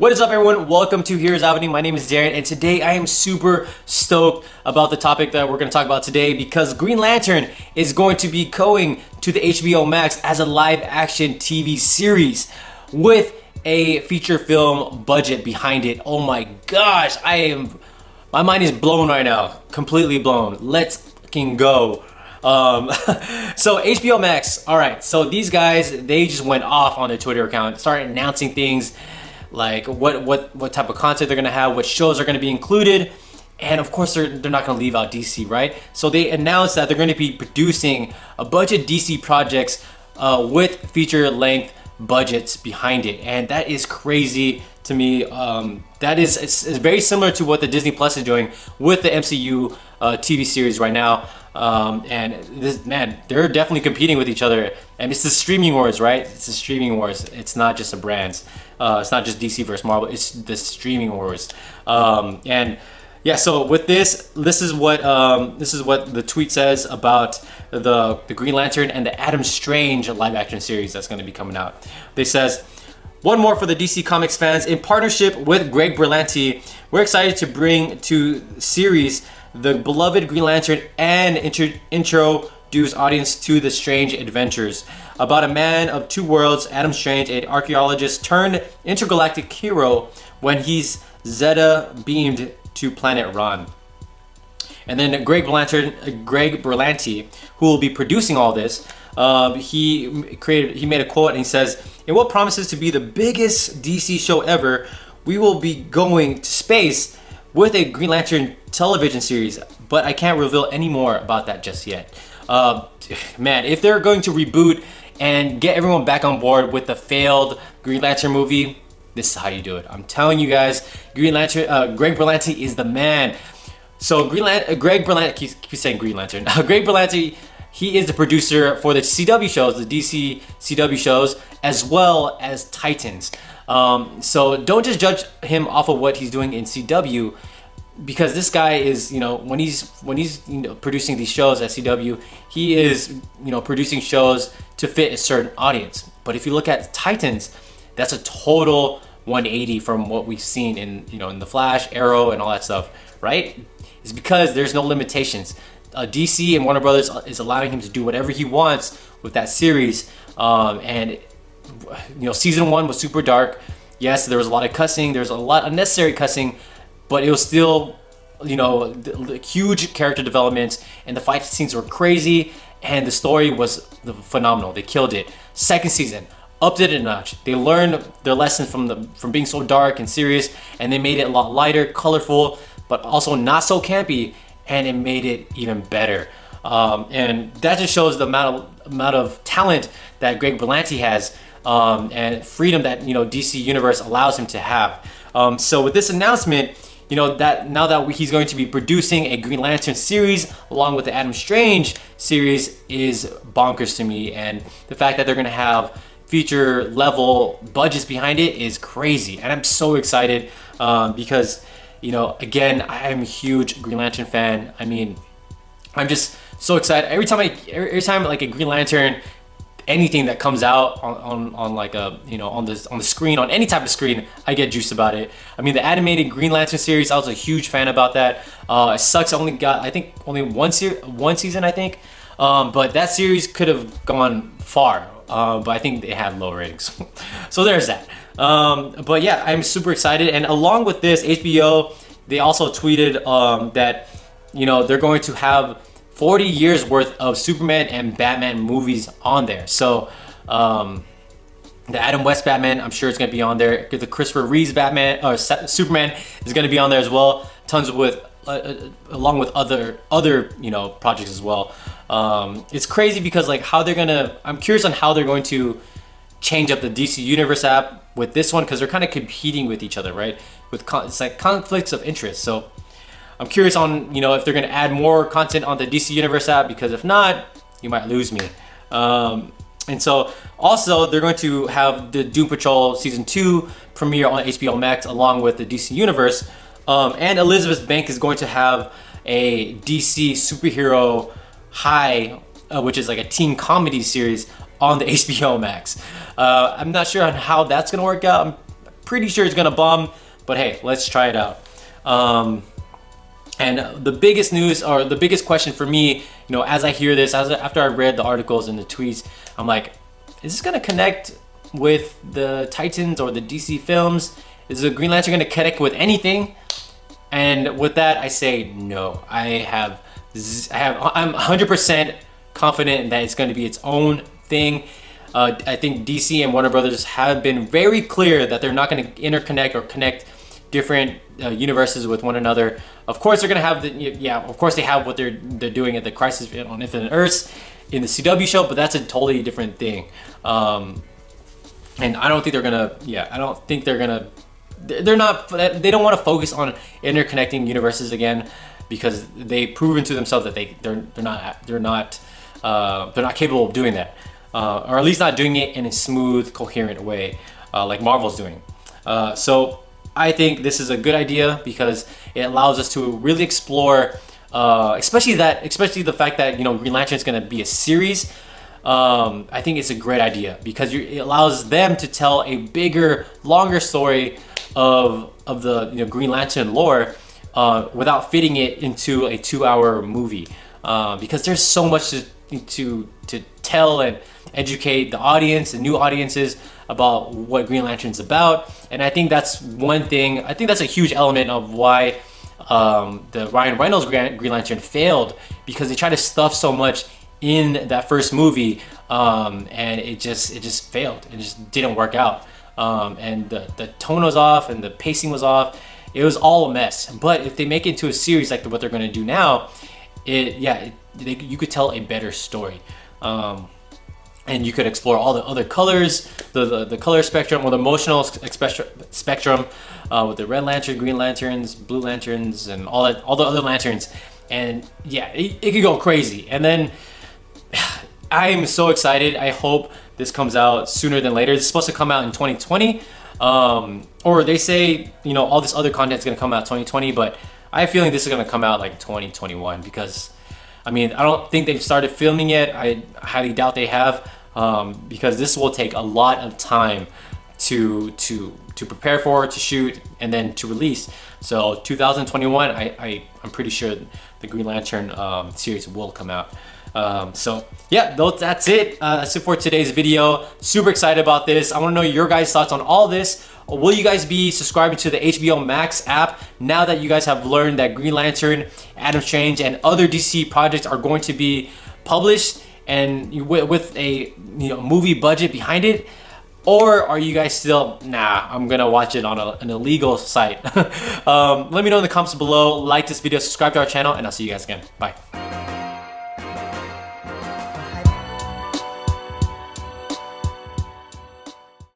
What is up, everyone? Welcome to Heroes Avenue. My name is Darren, and today I am super stoked about the topic that we're going to talk about today because Green Lantern is going to be going to the HBO Max as a live-action TV series with a feature film budget behind it. Oh my gosh, my mind is blown right now, completely blown. Let's fucking go. So HBO Max, all right, so these guys, they just went off on their Twitter account, started announcing things like what type of content they're gonna have, what shows are gonna be included, and of course they're not gonna leave out DC, right? So they announced that they're gonna be producing a bunch of DC projects with feature length budgets behind it, and that is crazy to me. It's very similar to what the Disney Plus is doing with the MCU TV series right now. And this, man, they're definitely competing with each other, and it's the streaming wars, right? It's the streaming wars. It's not just the brands. It's not just DC versus Marvel. It's the streaming wars. And yeah, so with this is what the tweet says about the Green Lantern and the Adam Strange live action series that's going to be coming out. They says, one more for the DC Comics fans. In partnership with Greg Berlanti, we're excited to bring to series the beloved Green Lantern and introduce audience to the strange adventures about a man of two worlds, Adam Strange, an archaeologist turned intergalactic hero when he's Zeta beamed to planet Ron. And then Greg Berlanti, who will be producing all this, he made a quote and he says, "In what promises to be the biggest DC show ever, we will be going to space with a Green Lantern television series, but I can't reveal any more about that just yet." Man, if they're going to reboot and get everyone back on board with the failed Green Lantern movie, this is how you do it. I'm telling you guys, Green Lantern, Greg Berlanti is the man. So Greg Berlanti, keep saying Green Lantern. Greg Berlanti, he is the producer for the CW shows, the DC CW shows, as well as Titans. So don't just judge him off of what he's doing in CW, because this guy is, when he's producing these shows at CW, he is, producing shows to fit a certain audience. But if you look at Titans, that's a total 180 from what we've seen in the Flash, Arrow, and all that stuff, right? It's because there's no limitations. DC and Warner Brothers is allowing him to do whatever he wants with that series, and season 1 was super dark. Yes, there was a lot of cussing, there was a lot of unnecessary cussing, but it was still, huge character development, and the fight scenes were crazy, and the story was phenomenal. They killed it. Second season, upped it a notch. They learned their lesson from being so dark and serious, and they made it a lot lighter, colorful, but also not so campy, and it made it even better. And that just shows the amount of talent that Greg Berlanti has, and freedom that DC Universe allows him to have. So with this announcement, that now that he's going to be producing a Green Lantern series along with the Adam Strange series is bonkers to me, and the fact that they're going to have feature level budgets behind it is crazy, and I'm so excited because again, I am a huge Green Lantern fan. I mean, I'm just so excited every time like a Green Lantern, anything that comes out on like a on the screen, on any type of screen, I get juiced about it. I mean, the animated Green Lantern series, I was a huge fan about that. It sucks, I only got only one season, I think, but that series could have gone far, but I think they had low ratings. So there's that. But yeah, I'm super excited, and along with this, HBO, they also tweeted that they're going to have 40 years worth of Superman and Batman movies on there. So the Adam West Batman, I'm sure it's going to be on there. The Christopher Reeves Batman or Superman is going to be on there as well. Tons with along with other projects as well. It's crazy because I'm curious on how they're going to change up the DC Universe app with this one, because they're kind of competing with each other, right? It's like conflicts of interest. So I'm curious on if they're going to add more content on the DC Universe app, because if not, you might lose me. And so also they're going to have the Doom Patrol season 2 premiere on HBO Max along with the DC Universe, and Elizabeth Banks is going to have a DC superhero high, which is like a teen comedy series on the HBO Max. I'm not sure on how that's going to work out. I'm pretty sure it's gonna bomb, but hey, let's try it out. And the biggest news, or the biggest question for me, as I hear this, after I read the articles and the tweets, I'm like, is this gonna connect with the Titans or the DC films? Is the Green Lantern gonna connect with anything? And with that, I say no. I'm 100% confident that it's going to be its own thing. I think DC and Warner Brothers have been very clear that they're not going to interconnect or connect different universes with one another. Of course, they're going to have of course they have what they're doing at the Crisis on Infinite Earths in the CW show, but that's a totally different thing. And I don't think they're gonna. I don't think they're gonna. They're not. They don't want to focus on interconnecting universes again, because they've proven to themselves that they're not capable of doing that, or at least not doing it in a smooth, coherent way, like Marvel's doing. So I think this is a good idea because it allows us to really explore, especially the fact that Green Lantern is going to be a series. I think it's a great idea because it allows them to tell a bigger, longer story of the Green Lantern lore without fitting it into a 2-hour movie, because there's so much to tell and educate the audience and new audiences about what Green Lantern's about. And I think that's one thing. I think that's a huge element of why the Ryan Reynolds Green Lantern failed, because they tried to stuff so much in that first movie, and it just failed. It just didn't work out. And the tone was off and the pacing was off. It was all a mess. But if they make it into a series like what they're going to do now, you could tell a better story. And you could explore all the other colors, the color spectrum, or the emotional spectrum, with the Red Lantern, Green Lanterns, Blue Lanterns, and all the other lanterns. And it could go crazy. And then I am so excited. I hope this comes out sooner than later. It's supposed to come out in 2020, or they say all this other content is going to come out 2020, but I have a feeling this is going to come out like 2021, because I don't think they've started filming yet. I highly doubt they have, because this will take a lot of time to prepare for, to shoot, and then to release. So 2021, I'm pretty sure the Green Lantern series will come out. So that's it. That's it for today's video. Super excited about this. I want to know your guys' thoughts on all this. Will you guys be subscribing to the HBO Max app now that you guys have learned that Green Lantern, Adam Strange, and other DC projects are going to be published and with a movie budget behind it? Or are you guys still, I'm gonna watch it on an illegal site? Let me know in the comments below. Like this video, subscribe to our channel, and I'll see you guys again. Bye.